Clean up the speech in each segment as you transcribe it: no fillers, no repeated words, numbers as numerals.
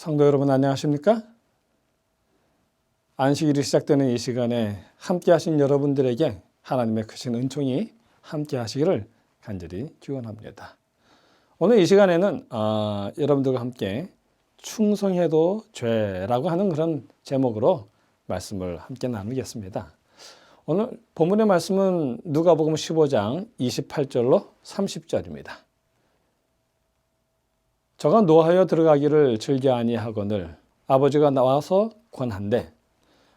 성도 여러분 안녕하십니까? 안식일이 시작되는 이 시간에 함께 하신 여러분들에게 하나님의 크신 은총이 함께 하시기를 간절히 기원합니다. 오늘 이 시간에는 여러분들과 함께 충성해도 죄라고 하는 그런 제목으로 말씀을 함께 나누겠습니다. 오늘 본문의 말씀은 누가복음 15장 28절로 30절입니다. 저가 노하여 들어가기를 즐겨 아니하거늘 아버지가 나와서 권한대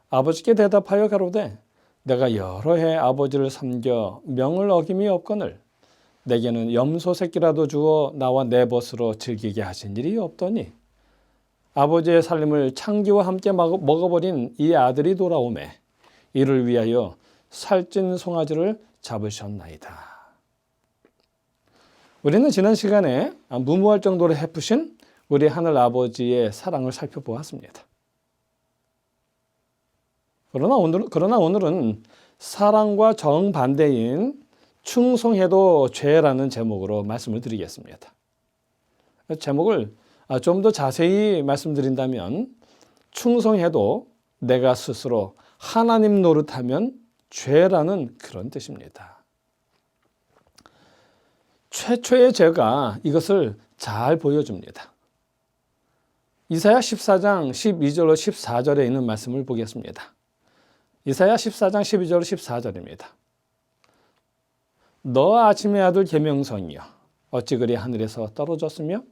아버지께 대답하여 가로되 내가 여러 해 아버지를 섬겨 명을 어김이 없거늘 내게는 염소 새끼라도 주어 나와 내 벗으로 즐기게 하신 일이 없더니 아버지의 살림을 창기와 함께 먹어버린 이 아들이 돌아오매 이를 위하여 살찐 송아지를 잡으셨나이다. 우리는 지난 시간에 무모할 정도로 헤프신 우리 하늘 아버지의 사랑을 살펴보았습니다. 그러나 오늘은 사랑과 정반대인 충성해도 죄라는 제목으로 말씀을 드리겠습니다. 제목을 좀 더 자세히 말씀드린다면 충성해도 내가 스스로 하나님 노릇하면 죄라는 그런 뜻입니다. 최초의 죄가 이것을 잘 보여줍니다. 이사야 14장 12절로 14절에 있는 말씀을 보겠습니다. 이사야 14장 12절 14절입니다. 너 아침의 아들 계명성이여 어찌 그리 하늘에서 떨어졌으며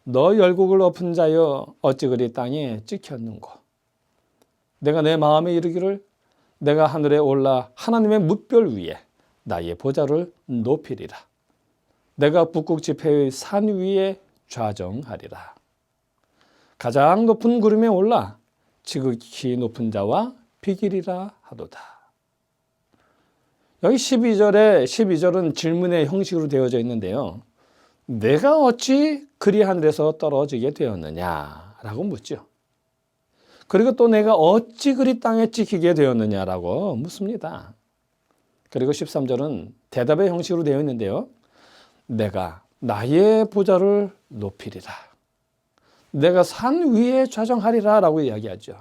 너 열국을 엎은 자여 어찌 그리 땅에 찍혔는고 내가 내 마음에 이르기를 내가 하늘에 올라 하나님의 뭇별 위에 나의 보좌를 높이리라. 내가 북극 지폐의 산 위에 좌정하리라. 가장 높은 구름에 올라 지극히 높은 자와 비기리라 하도다. 여기 12절은 질문의 형식으로 되어져 있는데요. 내가 어찌 그리 하늘에서 떨어지게 되었느냐라고 묻죠. 그리고 또 내가 어찌 그리 땅에 찍히게 되었느냐라고 묻습니다. 그리고 13절은 대답의 형식으로 되어 있는데요. 내가 나의 보좌를 높이리라. 내가 산 위에 좌정하리라 라고 이야기하죠.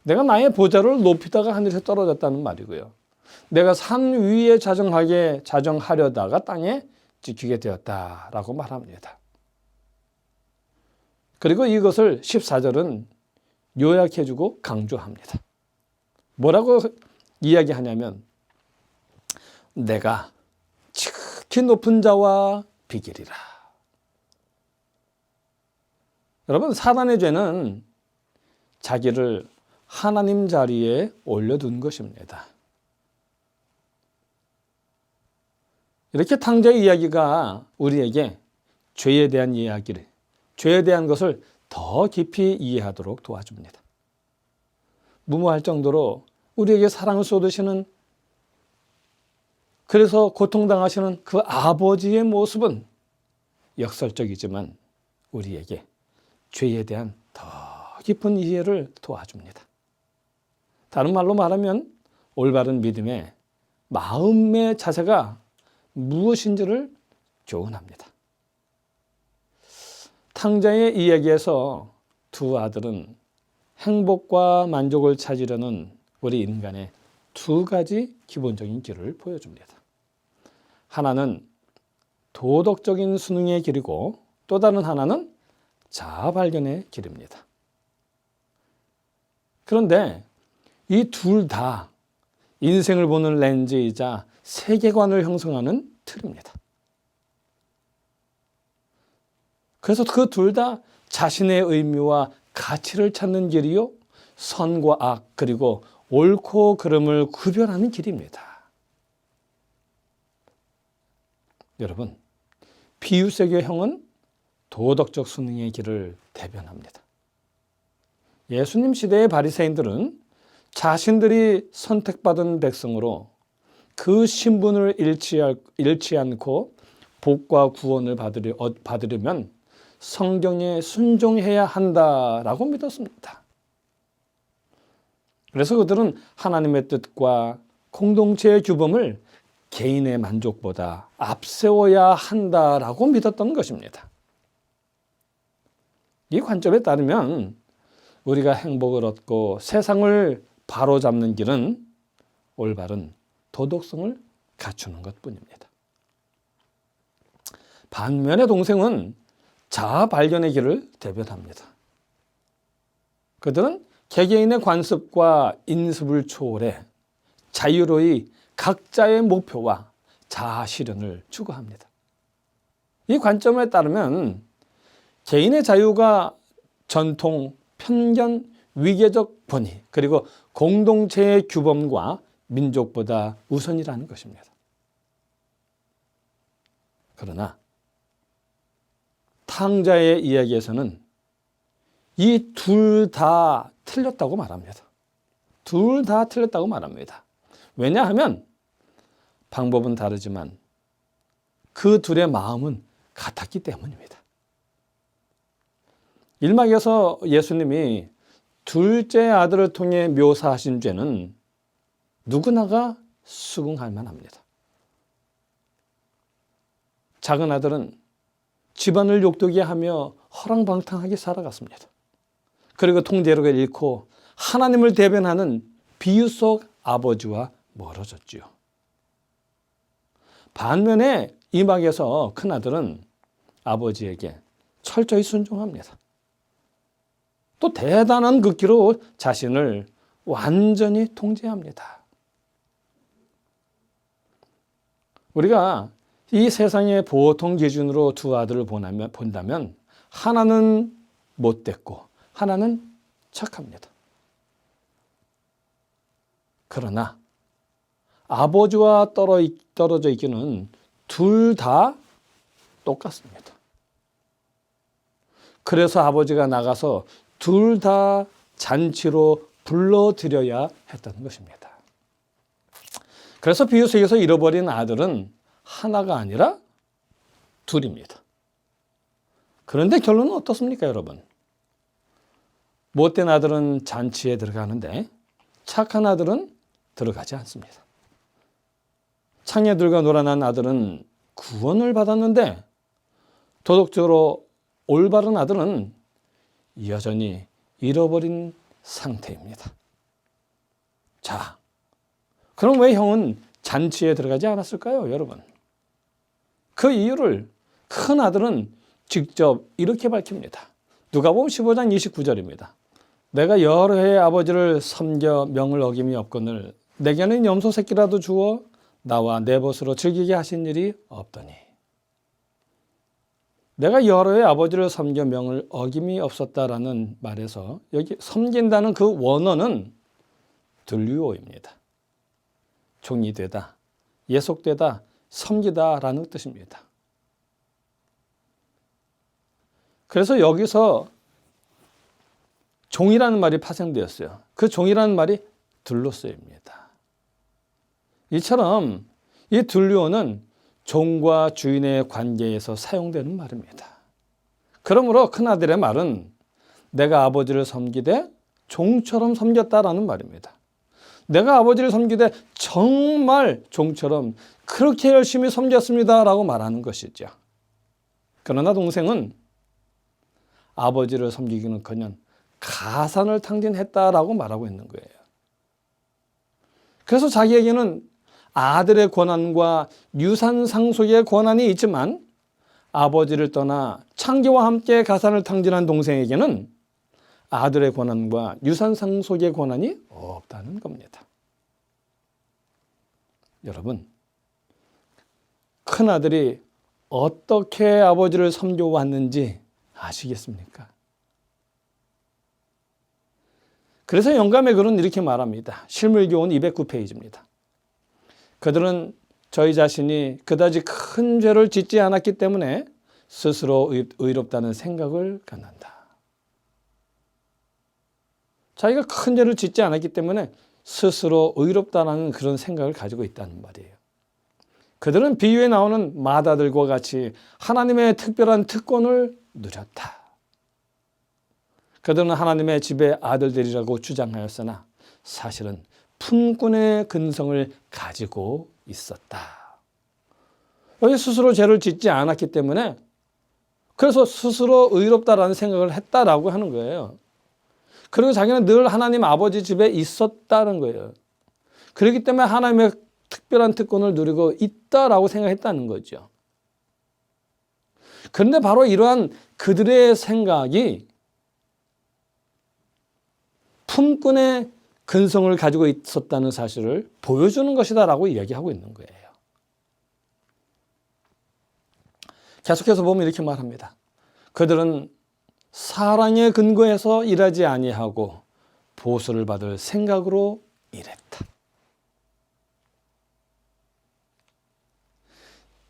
내가 나의 보좌를 높이다가 하늘에서 떨어졌다는 말이고요. 내가 산 위에 좌정하려다가 땅에 찍히게 되었다라고 말합니다. 그리고 이것을 14절은 요약해주고 강조합니다. 뭐라고 이야기하냐면 내가 지극히 높은 자와 비기리라. 여러분, 사단의 죄는 자기를 하나님 자리에 올려둔 것입니다. 이렇게 탕자의 이야기가 우리에게 죄에 대한 죄에 대한 것을 더 깊이 이해하도록 도와줍니다. 무모할 정도로 우리에게 사랑을 쏟으시는 그래서 고통당하시는 그 아버지의 모습은 역설적이지만 우리에게 죄에 대한 더 깊은 이해를 도와줍니다. 다른 말로 말하면 올바른 믿음의 마음의 자세가 무엇인지를 교훈합니다. 탕자의 이야기에서 두 아들은 행복과 만족을 찾으려는 우리 인간의 두 가지 기본적인 길을 보여줍니다. 하나는 도덕적인 수능의 길이고 또 다른 하나는 자아 발견의 길입니다. 그런데 이 둘 다 인생을 보는 렌즈이자 세계관을 형성하는 틀입니다. 그래서 그 둘 다 자신의 의미와 가치를 찾는 길이요, 선과 악 그리고 옳고 그름을 구별하는 길입니다. 여러분, 피우세교 형은 도덕적 순응의 길을 대변합니다. 예수님 시대의 바리새인들은 자신들이 선택받은 백성으로 그 신분을 잃지 않고 복과 구원을 받으려면 성경에 순종해야 한다라고 믿었습니다. 그래서 그들은 하나님의 뜻과 공동체의 규범을 개인의 만족보다 앞세워야 한다라고 믿었던 것입니다. 이 관점에 따르면 우리가 행복을 얻고 세상을 바로잡는 길은 올바른 도덕성을 갖추는 것뿐입니다. 반면에 동생은 자아 발견의 길을 대변합니다. 그들은 개개인의 관습과 인습을 초월해 자유로이 각자의 목표와 자아 실현을 추구합니다. 이 관점에 따르면 개인의 자유가 전통, 편견, 위계적 권위, 그리고 공동체의 규범과 민족보다 우선이라는 것입니다. 그러나 탕자의 이야기에서는 이 둘 다 틀렸다고 말합니다. 둘 다 틀렸다고 말합니다. 왜냐하면 방법은 다르지만 그 둘의 마음은 같았기 때문입니다. 1막에서 예수님이 둘째 아들을 통해 묘사하신 죄는 누구나가 수긍할 만합니다. 작은 아들은 집안을 욕되게 하며 허랑방탕하게 살아갔습니다. 그리고 통제력을 잃고 하나님을 대변하는 비유 속 아버지와 멀어졌지요. 반면에 이막에서 큰아들은 아버지에게 철저히 순종합니다. 또 대단한 극기로 자신을 완전히 통제합니다. 우리가 이 세상의 보통 기준으로 두 아들을 본다면 하나는 못됐고 하나는 착합니다. 그러나 아버지와 떨어져 있기는 둘 다 똑같습니다. 그래서 아버지가 나가서 둘 다 잔치로 불러들여야 했다는 것입니다. 그래서 비유 속에서 잃어버린 아들은 하나가 아니라 둘입니다. 그런데 결론은 어떻습니까, 여러분? 못된 아들은 잔치에 들어가는데 착한 아들은 들어가지 않습니다. 창녀들과 놀아난 아들은 구원을 받았는데 도덕적으로 올바른 아들은 여전히 잃어버린 상태입니다. 자, 그럼 왜 형은 잔치에 들어가지 않았을까요, 여러분? 그 이유를 큰 아들은 직접 이렇게 밝힙니다. 누가복음 15장 29절입니다. 내가 여러 해의 아버지를 섬겨 명을 어김이 없거늘 내게는 염소 새끼라도 주어 나와 내 벗으로 즐기게 하신 일이 없더니. 내가 여러 해의 아버지를 섬겨 명을 어김이 없었다라는 말에서 여기 섬긴다는 그 원어는 들류어입니다. 종이되다, 예속되다, 섬기다라는 뜻입니다. 그래서 여기서 종이라는 말이 파생되었어요. 그 종이라는 말이 들로스입니다. 이처럼 이 들류어는 종과 주인의 관계에서 사용되는 말입니다. 그러므로 큰아들의 말은 내가 아버지를 섬기되 종처럼 섬겼다라는 말입니다. 내가 아버지를 섬기되 정말 종처럼 그렇게 열심히 섬겼습니다라고 말하는 것이죠. 그러나 동생은 아버지를 섬기기는커녕 가산을 탕진했다라고 말하고 있는 거예요. 그래서 자기에게는 아들의 권한과 유산 상속의 권한이 있지만 아버지를 떠나 창기와 함께 가산을 탕진한 동생에게는 아들의 권한과 유산 상속의 권한이 없다는 겁니다. 여러분, 큰아들이 어떻게 아버지를 섬겨왔는지 아시겠습니까? 그래서 영감의 글은 이렇게 말합니다. 실물교훈 209페이지입니다. 그들은 저희 자신이 그다지 큰 죄를 짓지 않았기 때문에 스스로 의롭다는 생각을 갖는다. 자기가 큰 죄를 짓지 않았기 때문에 스스로 의롭다는 그런 생각을 가지고 있다는 말이에요. 그들은 비유에 나오는 마다들과 같이 하나님의 특별한 특권을 누렸다. 그들은 하나님의 집의 아들들이라고 주장하였으나 사실은 품꾼의 근성을 가지고 있었다. 왜 스스로 죄를 짓지 않았기 때문에 그래서 스스로 의롭다라는 생각을 했다라고 하는 거예요. 그리고 자기는 늘 하나님 아버지 집에 있었다는 거예요. 그렇기 때문에 하나님의 특별한 특권을 누리고 있다라고 생각했다는 거죠. 그런데 바로 이러한 그들의 생각이 품꾼의 근성을 가지고 있었다는 사실을 보여주는 것이다라고 이야기하고 있는 거예요. 계속해서 보면 이렇게 말합니다. 그들은 사랑의 근거에서 일하지 아니하고 보수를 받을 생각으로 일했다.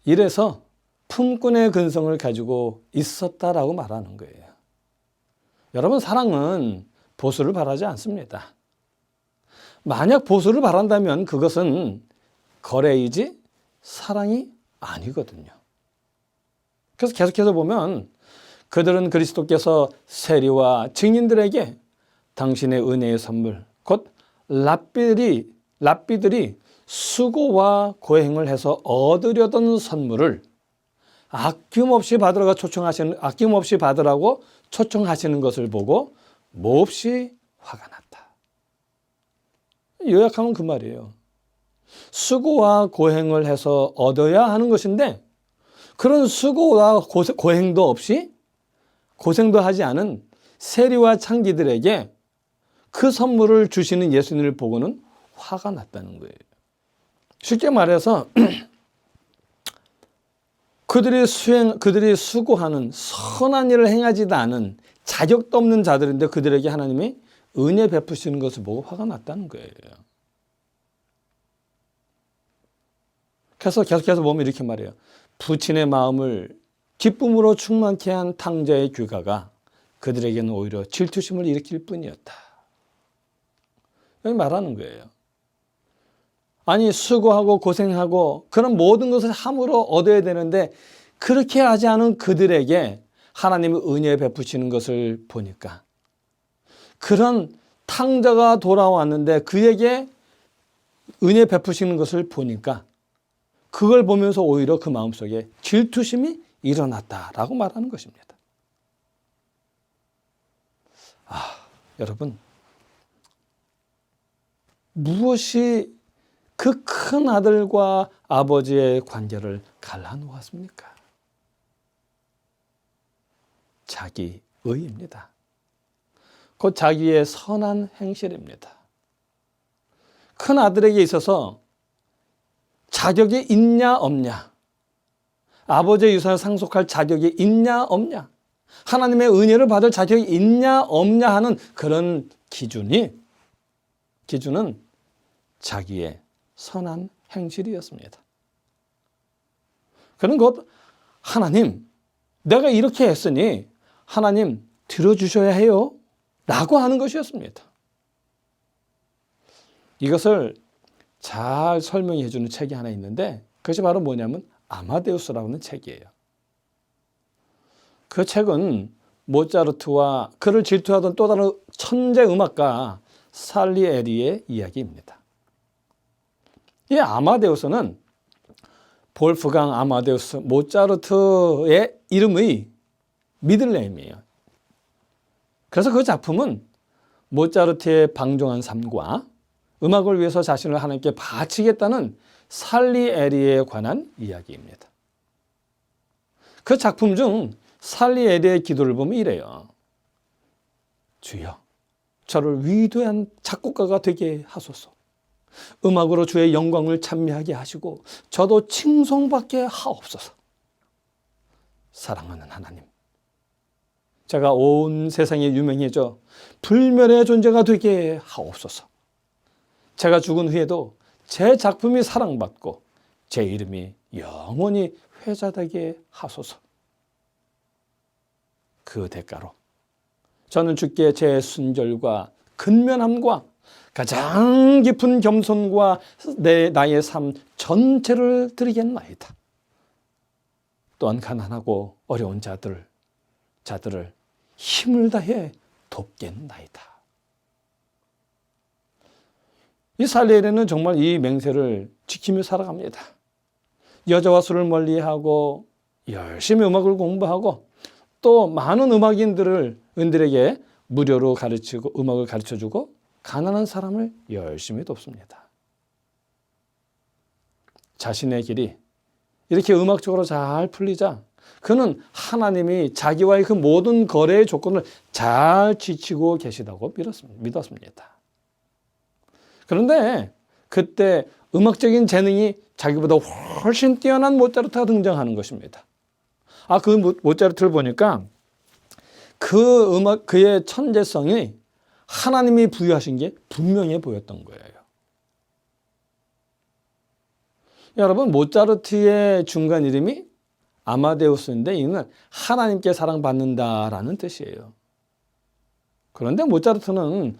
이래서 품꾼의 근성을 가지고 있었다라고 말하는 거예요. 여러분, 사랑은 보수를 바라지 않습니다. 만약 보수를 바란다면 그것은 거래이지 사랑이 아니거든요. 그래서 계속해서 보면 그들은 그리스도께서 세리와 증인들에게 당신의 은혜의 선물, 곧 랍비들이 수고와 고행을 해서 얻으려던 선물을 아낌없이 받으라고 초청하시는 것을 보고 몹시 화가 났다. 요약하면 그 말이에요. 수고와 고행을 해서 얻어야 하는 것인데 그런 수고와 고행도 없이 고생도 하지 않은 세리와 창기들에게 그 선물을 주시는 예수님을 보고는 화가 났다는 거예요. 쉽게 말해서 그들이 수고하는 선한 일을 행하지도 않은 자격도 없는 자들인데 그들에게 하나님이 은혜 베푸시는 것을 보고 화가 났다는 거예요. 그래서 계속해서 보면 이렇게 말해요. 부친의 마음을 기쁨으로 충만케 한 탕자의 귀가가 그들에게는 오히려 질투심을 일으킬 뿐이었다. 여기 말하는 거예요. 아니, 수고하고 고생하고 그런 모든 것을 함으로 얻어야 되는데 그렇게 하지 않은 그들에게 하나님의 은혜 베푸시는 것을 보니까 그런 탕자가 돌아왔는데 그에게 은혜 베푸시는 것을 보니까 그걸 보면서 오히려 그 마음속에 질투심이 일어났다라고 말하는 것입니다. 여러분, 무엇이 그 큰 아들과 아버지의 관계를 갈라놓았습니까? 자기의입니다. 곧 자기의 선한 행실입니다. 큰 아들에게 있어서 자격이 있냐 없냐, 아버지의 유산을 상속할 자격이 있냐 없냐, 하나님의 은혜를 받을 자격이 있냐 없냐 하는 그런 기준은 자기의 선한 행실이었습니다. 그는 곧 하나님, 내가 이렇게 했으니 하나님 들어주셔야 해요 라고 하는 것이었습니다. 이것을 잘 설명해 주는 책이 하나 있는데 그것이 바로 뭐냐면 아마데우스라고 하는 책이에요. 그 책은 모차르트와 그를 질투하던 또 다른 천재 음악가 살리에리의 이야기입니다. 이 아마데우스는 볼프강 아마데우스 모차르트의 이름의 미들네임이에요. 그래서 그 작품은 모차르트의 방종한 삶과 음악을 위해서 자신을 하나님께 바치겠다는 살리에리에 관한 이야기입니다. 그 작품 중 살리에리의 기도를 보면 이래요. 주여, 저를 위대한 작곡가가 되게 하소서. 음악으로 주의 영광을 찬미하게 하시고 저도 칭송받게 하옵소서. 사랑하는 하나님, 제가 온 세상에 유명해져 불멸의 존재가 되게 하옵소서. 제가 죽은 후에도 제 작품이 사랑받고 제 이름이 영원히 회자되게 하소서. 그 대가로 저는 주께 제 순결과 근면함과 가장 깊은 겸손과 나의 삶 전체를 드리겠나이다. 또한 가난하고 어려운 자들을 힘을 다해 돕겠나이다. 이 살리에리는 정말 이 맹세를 지키며 살아갑니다. 여자와 술을 멀리하고 열심히 음악을 공부하고 또 많은 은들에게 무료로 가르치고 음악을 가르쳐주고 가난한 사람을 열심히 돕습니다. 자신의 길이 이렇게 음악적으로 잘 풀리자 그는 하나님이 자기와의 그 모든 거래의 조건을 잘 지키고 계시다고 믿었습니다. 그런데 그때 음악적인 재능이 자기보다 훨씬 뛰어난 모차르트가 등장하는 것입니다. 그 모차르트를 보니까 그의 천재성이 하나님이 부여하신 게 분명해 보였던 거예요. 여러분, 모차르트의 중간 이름이 아마데우스인데 이는 하나님께 사랑받는다라는 뜻이에요. 그런데 모차르트는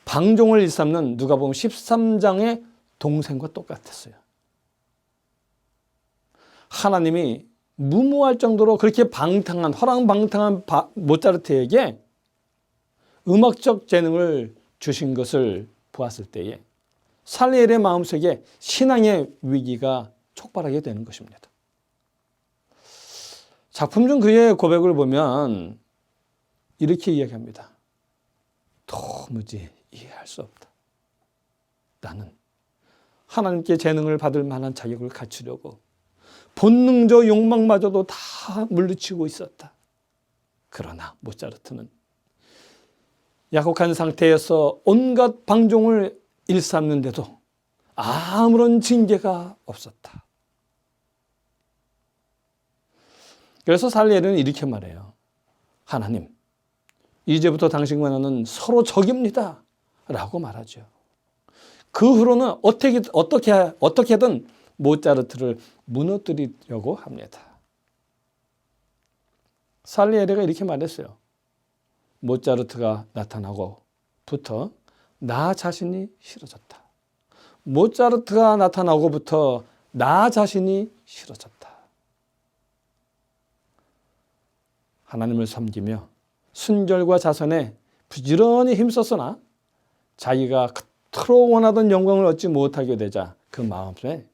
방종을 일삼는 누가복음 13장의 동생과 똑같았어요. 하나님이 무모할 정도로 그렇게 허랑방탕한 모차르트에게 음악적 재능을 주신 것을 보았을 때에 살리에르의 마음속에 신앙의 위기가 촉발하게 되는 것입니다. 작품 중 그의 고백을 보면 이렇게 이야기합니다. 도무지 이해할 수 없다. 나는 하나님께 재능을 받을 만한 자격을 갖추려고 본능적 욕망마저도 다 물리치고 있었다. 그러나 모차르트는 약혹한 상태에서 온갖 방종을 일삼는데도 아무런 징계가 없었다. 그래서 살리에르는 이렇게 말해요. 하나님, 이제부터 당신과 나는 서로 적입니다. 라고 말하죠. 그 후로는 어떻게든 모차르트를 무너뜨리려고 합니다. 살리에르가 이렇게 말했어요. 모차르트가 나타나고부터 나 자신이 싫어졌다. 모차르트가 나타나고부터 나 자신이 싫어졌다. 하나님을 섬기며 순결과 자선에 부지런히 힘썼으나 자기가 그토록 원하던 영광을 얻지 못하게 되자 그 마음에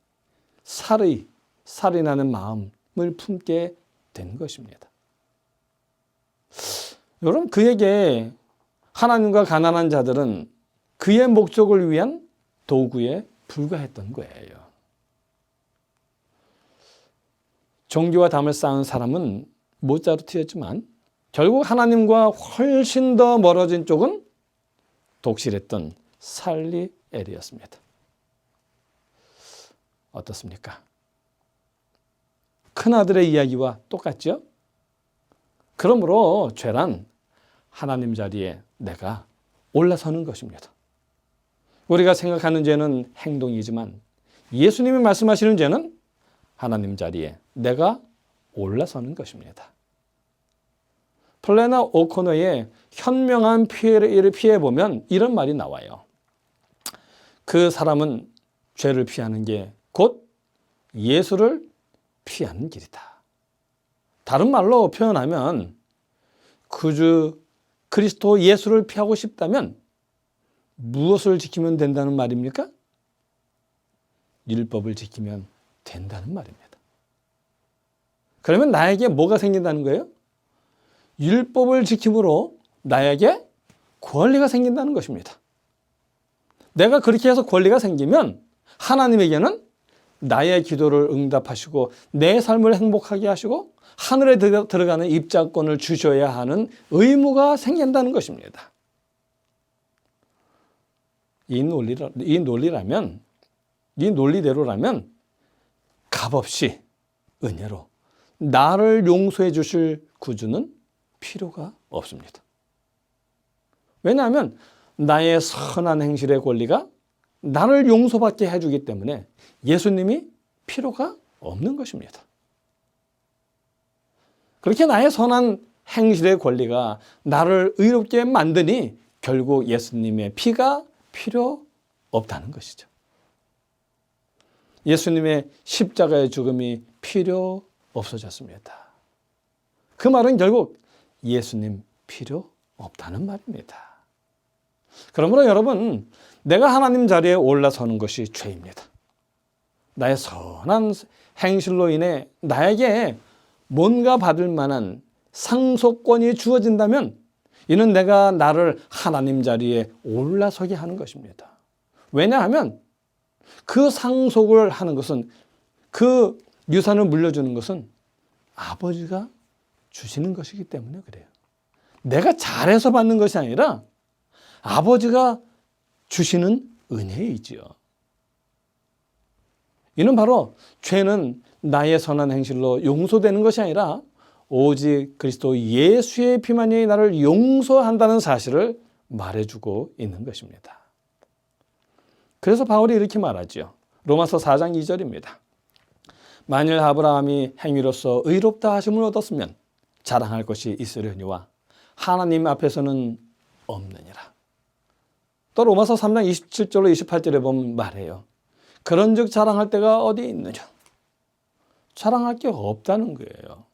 살이 나는 마음을 품게 된 것입니다. 여러분, 그에게 하나님과 가난한 자들은 그의 목적을 위한 도구에 불과했던 거예요. 종교와 담을 쌓은 사람은 모차르트였지만 결국 하나님과 훨씬 더 멀어진 쪽은 독실했던 살리에르였습니다. 어떻습니까? 큰아들의 이야기와 똑같죠? 그러므로 죄란 하나님 자리에 내가 올라서는 것입니다. 우리가 생각하는 죄는 행동이지만 예수님이 말씀하시는 죄는 하나님 자리에 내가 올라서는 것입니다. 플래너 오코너의 현명한 피해를 피해보면 이런 말이 나와요. 그 사람은 죄를 피하는 게 곧 예수를 피하는 길이다. 다른 말로 표현하면 구주 그리스도 예수를 피하고 싶다면 무엇을 지키면 된다는 말입니까? 율법을 지키면 된다는 말입니다. 그러면 나에게 뭐가 생긴다는 거예요? 율법을 지킴으로 나에게 권리가 생긴다는 것입니다. 내가 그렇게 해서 권리가 생기면 하나님에게는 나의 기도를 응답하시고 내 삶을 행복하게 하시고 하늘에 들어가는 입장권을 주셔야 하는 의무가 생긴다는 것입니다. 이 논리대로라면 값없이 은혜로 나를 용서해 주실 구주는 필요가 없습니다. 왜냐하면 나의 선한 행실의 권리가 나를 용서받게 해주기 때문에 예수님이 필요가 없는 것입니다. 그렇게 나의 선한 행실의 권리가 나를 의롭게 만드니 결국 예수님의 피가 필요 없다는 것이죠. 예수님의 십자가의 죽음이 필요 없어졌습니다. 그 말은 결국 예수님 필요 없다는 말입니다. 그러므로 여러분, 내가 하나님 자리에 올라서는 것이 죄입니다. 나의 선한 행실로 인해 나에게 뭔가 받을 만한 상속권이 주어진다면 이는 내가 나를 하나님 자리에 올라서게 하는 것입니다. 왜냐하면 그 상속을 하는 것은, 그 유산을 물려주는 것은 아버지가 주시는 것이기 때문에 그래요. 내가 잘해서 받는 것이 아니라 아버지가 주시는 은혜이지요. 이는 바로 죄는 나의 선한 행실로 용서되는 것이 아니라 오직 그리스도 예수의 피만이 나를 용서한다는 사실을 말해주고 있는 것입니다. 그래서 바울이 이렇게 말하죠. 로마서 4장 2절입니다. 만일 아브라함이 행위로서 의롭다 하심을 얻었으면 자랑할 것이 있으려니와 하나님 앞에서는 없느니라. 또 로마서 3장 27절로 28절에 보면 말해요. 그런즉 자랑할 데가 어디 있느냐? 자랑할 게 없다는 거예요.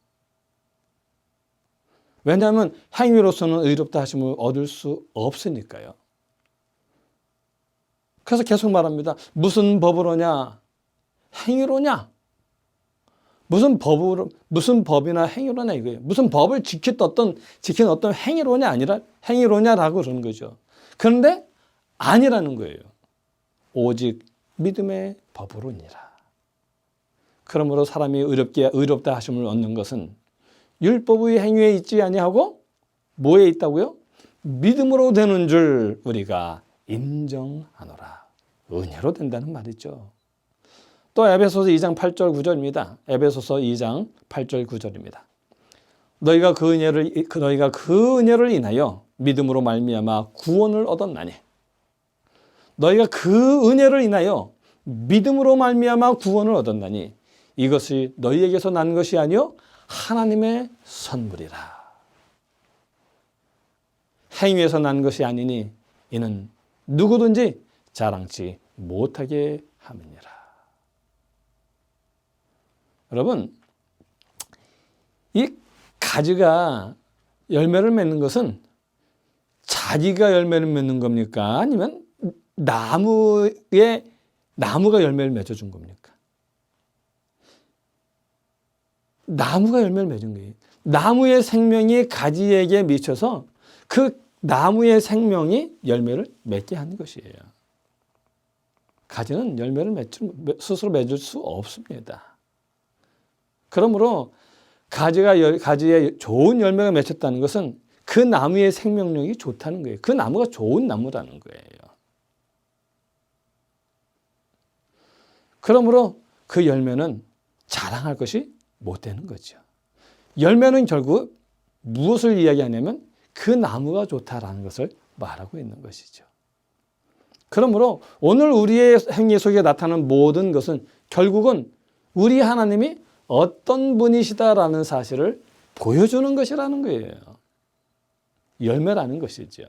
왜냐하면 행위로서는 의롭다 하심을 얻을 수 없으니까요. 그래서 계속 말합니다. 무슨 법으로냐? 행위로냐? 무슨 법이나 행위로냐 이거예요. 무슨 법을 지킨 어떤 행위로냐 아니라 행위로냐라고 그러는 거죠. 그런데 아니라는 거예요. 오직 믿음의 법으로니라. 그러므로 사람이 의롭다 하심을 얻는 것은 율법의 행위에 있지 아니하고 뭐에 있다고요? 믿음으로 되는 줄 우리가 인정하노라. 은혜로 된다는 말이죠. 또 에베소서 2장 8절 9절입니다. 에베소서 2장 8절 9절입니다. 너희가 그 은혜를 인하여 믿음으로 말미암아 구원을 얻었나니. 너희가 그 은혜를 인하여 믿음으로 말미암아 구원을 얻었나니 이것이 너희에게서 난 것이 아니요 하나님의 선물이라. 행위에서 난 것이 아니니 이는 누구든지 자랑치 못하게 함이니라. 여러분, 이 가지가 열매를 맺는 것은 자기가 열매를 맺는 겁니까? 아니면 나무가 열매를 맺어준 겁니까? 나무가 열매를 맺은 거예요. 나무의 생명이 가지에게 미쳐서 그 나무의 생명이 열매를 맺게 하는 것이에요. 가지는 열매를 스스로 맺을 수 없습니다. 그러므로 가지에 좋은 열매가 맺혔다는 것은 그 나무의 생명력이 좋다는 거예요. 그 나무가 좋은 나무라는 거예요. 그러므로 그 열매는 자랑할 것이 못 되는 거죠. 열매는 결국 무엇을 이야기하냐면 그 나무가 좋다라는 것을 말하고 있는 것이죠. 그러므로 오늘 우리의 행위 속에 나타나는 모든 것은 결국은 우리 하나님이 어떤 분이시다라는 사실을 보여주는 것이라는 거예요. 열매라는 것이죠.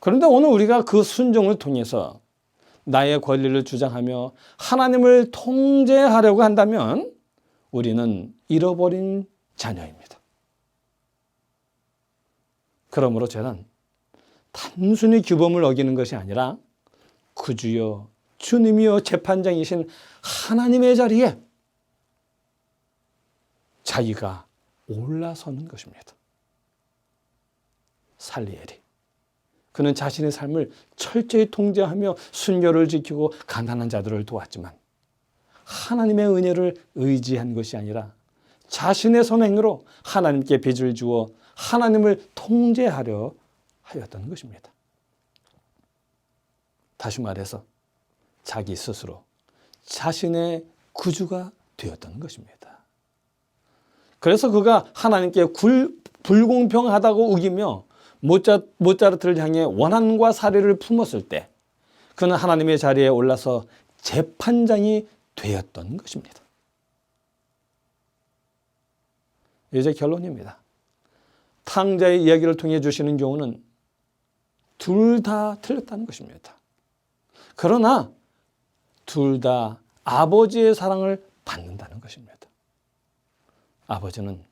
그런데 오늘 우리가 그 순종을 통해서 나의 권리를 주장하며 하나님을 통제하려고 한다면 우리는 잃어버린 자녀입니다. 그러므로 저는 단순히 규범을 어기는 것이 아니라 구주여 주님이여 재판장이신 하나님의 자리에 자기가 올라서는 것입니다. 살리엘이 그는 자신의 삶을 철저히 통제하며 순결을 지키고 가난한 자들을 도왔지만 하나님의 은혜를 의지한 것이 아니라 자신의 선행으로 하나님께 빚을 주어 하나님을 통제하려 하였던 것입니다. 다시 말해서 자기 스스로 자신의 구주가 되었던 것입니다. 그래서 그가 하나님께 불공평하다고 우기며 모차르트를 향해 원한과 사례를 품었을 때 그는 하나님의 자리에 올라서 재판장이 되었던 것입니다. 이제 결론입니다. 탕자의 이야기를 통해 주시는 교훈은 둘 다 틀렸다는 것입니다. 그러나 둘 다 아버지의 사랑을 받는다는 것입니다. 아버지는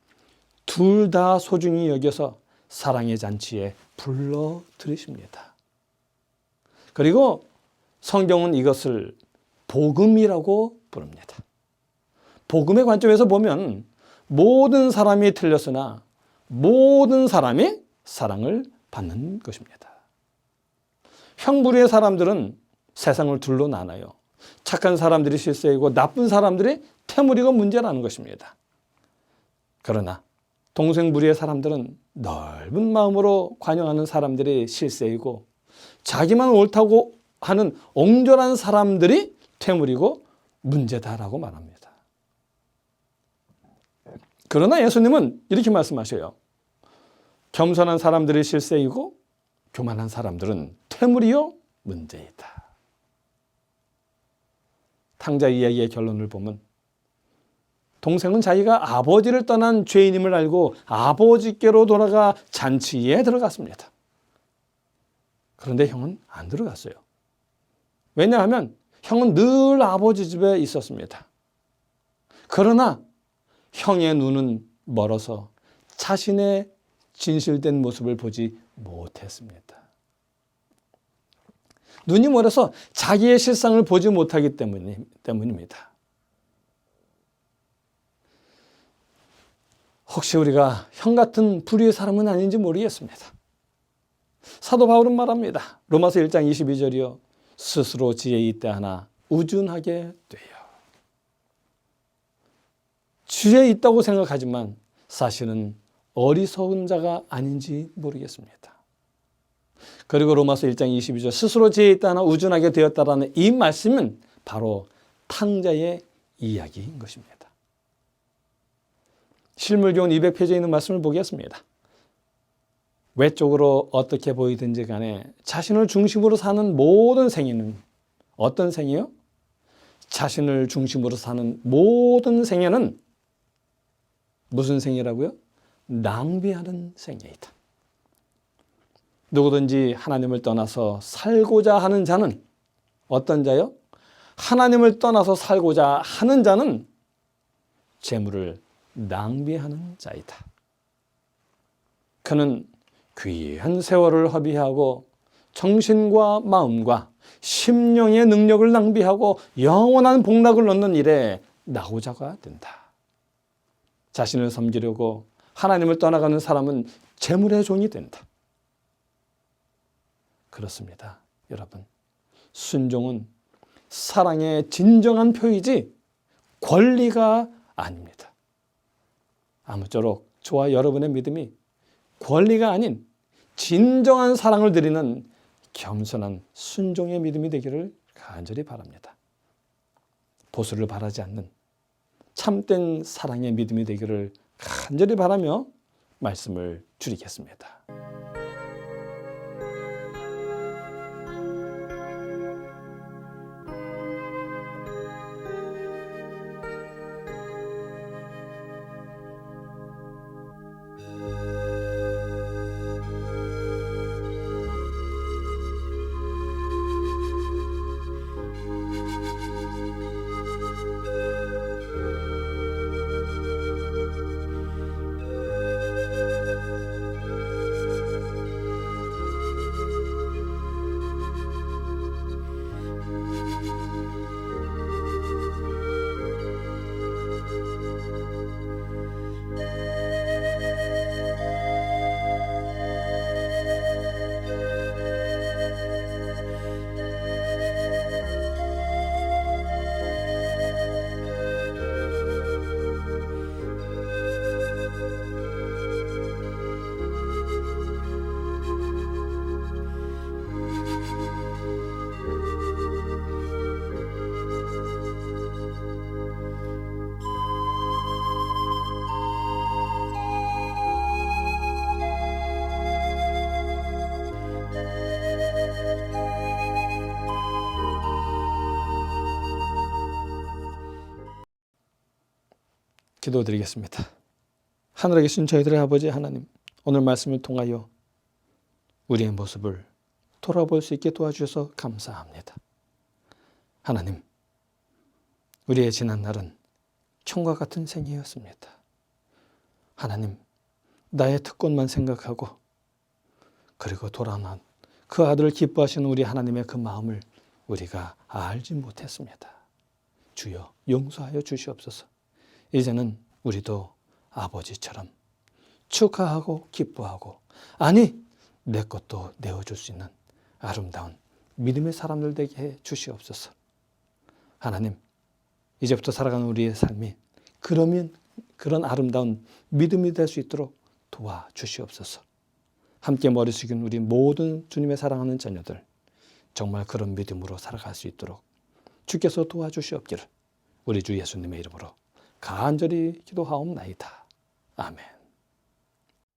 둘 다 소중히 여겨서 사랑의 잔치에 불러들이십니다. 그리고 성경은 이것을 복음이라고 부릅니다. 복음의 관점에서 보면 모든 사람이 틀렸으나 모든 사람이 사랑을 받는 것입니다. 형부리의 사람들은 세상을 둘로 나눠요. 착한 사람들이 실세이고 나쁜 사람들이 태물이고 문제라는 것입니다. 그러나 동생부리의 사람들은 넓은 마음으로 관용하는 사람들이 실세이고 자기만 옳다고 하는 옹졸한 사람들이 퇴물이고 문제다라고 말합니다. 그러나 예수님은 이렇게 말씀하셔요. 겸손한 사람들이 실세이고 교만한 사람들은 퇴물이요 문제이다. 탕자 이야기의 결론을 보면 동생은 자기가 아버지를 떠난 죄인임을 알고 아버지께로 돌아가 잔치에 들어갔습니다. 그런데 형은 안 들어갔어요. 왜냐하면 형은 늘 아버지 집에 있었습니다. 그러나 형의 눈은 멀어서 자신의 진실된 모습을 보지 못했습니다. 눈이 멀어서 자기의 실상을 보지 못하기 때문입니다. 혹시 우리가 형 같은 불의의 사람은 아닌지 모르겠습니다. 사도 바울은 말합니다. 로마서 1장 22절이요. 스스로 지혜 있다 하나 우준하게 돼요. 지혜 있다고 생각하지만 사실은 어리석은 자가 아닌지 모르겠습니다. 그리고 로마서 1장 22절 스스로 지혜 있다 하나 우준하게 되었다라는 이 말씀은 바로 탕자의 이야기인 것입니다. 실물교훈 200페이지에 있는 말씀을 보겠습니다. 외적으로 어떻게 보이든지 간에 자신을 중심으로 사는 모든 생애는 어떤 생애요? 자신을 중심으로 사는 모든 생애는 무슨 생애라고요? 낭비하는 생애이다. 누구든지 하나님을 떠나서 살고자 하는 자는 어떤 자요? 하나님을 떠나서 살고자 하는 자는 재물을 낭비하는 자이다. 그는 귀한 세월을 허비하고 정신과 마음과 심령의 능력을 낭비하고 영원한 복락을 얻는 일에 나고자가 된다. 자신을 섬기려고 하나님을 떠나가는 사람은 재물의 종이 된다. 그렇습니다. 여러분, 순종은 사랑의 진정한 표이지 권리가 아닙니다. 아무쪼록 저와 여러분의 믿음이 권리가 아닌 진정한 사랑을 드리는 겸손한 순종의 믿음이 되기를 간절히 바랍니다. 보수를 바라지 않는 참된 사랑의 믿음이 되기를 간절히 바라며 말씀을 줄이겠습니다. 기도드리겠습니다. 하늘에 계신 저희들의 아버지 하나님, 오늘 말씀을 통하여 우리의 모습을 돌아볼 수 있게 도와주셔서 감사합니다. 하나님, 우리의 지난 날은 총과 같은 생이었습니다. 하나님, 나의 특권만 생각하고 그리고 돌아난 그 아들을 기뻐하시는 우리 하나님의 그 마음을 우리가 알지 못했습니다. 주여 용서하여 주시옵소서. 이제는 우리도 아버지처럼 축하하고 기뻐하고, 아니 내 것도 내어줄 수 있는 아름다운 믿음의 사람들 되게 해 주시옵소서. 하나님, 이제부터 살아가는 우리의 삶이 그런 아름다운 믿음이 될 수 있도록 도와주시옵소서. 함께 머리 숙인 우리 모든 주님의 사랑하는 자녀들, 정말 그런 믿음으로 살아갈 수 있도록 주께서 도와주시옵기를 우리 주 예수님의 이름으로 간절히 기도하옵나이다. 아멘.